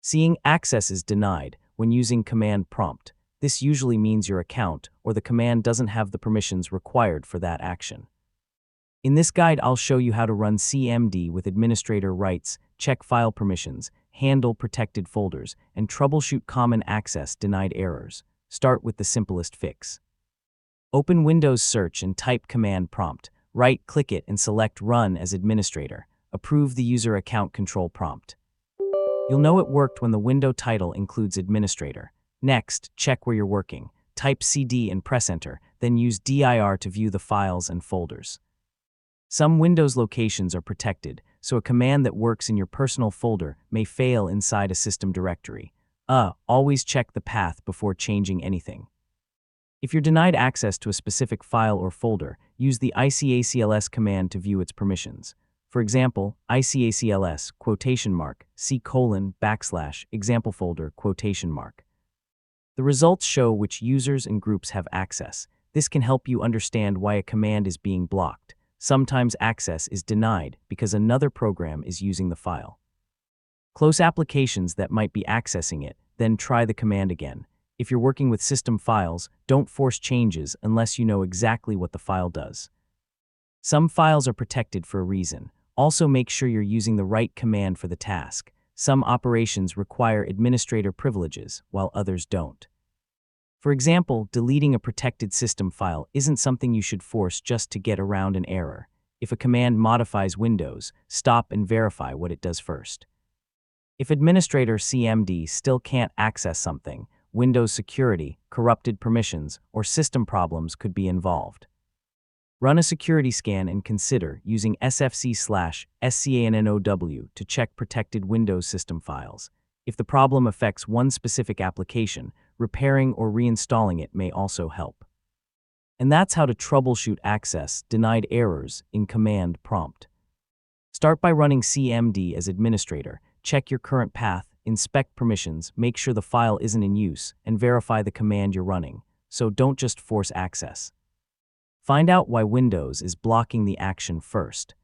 Seeing access is denied when using command prompt. This usually means your account or the command doesn't have the permissions required for that action. In this guide, I'll show you how to run CMD with administrator rights, check file permissions, handle protected folders, and troubleshoot common access denied errors. Start with the simplest fix. Open Windows Search and type command prompt. Right-click it and select Run as administrator. Approve the user account control prompt. You'll know it worked when the window title includes administrator. Next, check where you're working. Type CD and press Enter, then use dir to view the files and folders. Some Windows locations are protected, so a command that works in your personal folder may fail inside a system directory. Always check the path before changing anything. If you're denied access to a specific file or folder, use the icacls command to view its permissions. For example, icacls, :C:\, example folder, The results show which users and groups have access. This can help you understand why a command is being blocked. Sometimes access is denied because another program is using the file. Close applications that might be accessing it, then try the command again. If you're working with system files, don't force changes unless you know exactly what the file does. Some files are protected for a reason. Also make sure you're using the right command for the task. Some operations require administrator privileges, while others don't. For example, deleting a protected system file isn't something you should force just to get around an error. If a command modifies Windows, stop and verify what it does first. If administrator CMD still can't access something, Windows security, corrupted permissions, or system problems could be involved. Run a security scan and consider using sfc/scannow to check protected Windows system files. If the problem affects one specific application, repairing or reinstalling it may also help. And that's how to troubleshoot access denied errors in command prompt. Start by running CMD as administrator, check your current path, inspect permissions, make sure the file isn't in use, and verify the command you're running. So don't just force access. Find out why Windows is blocking the action first.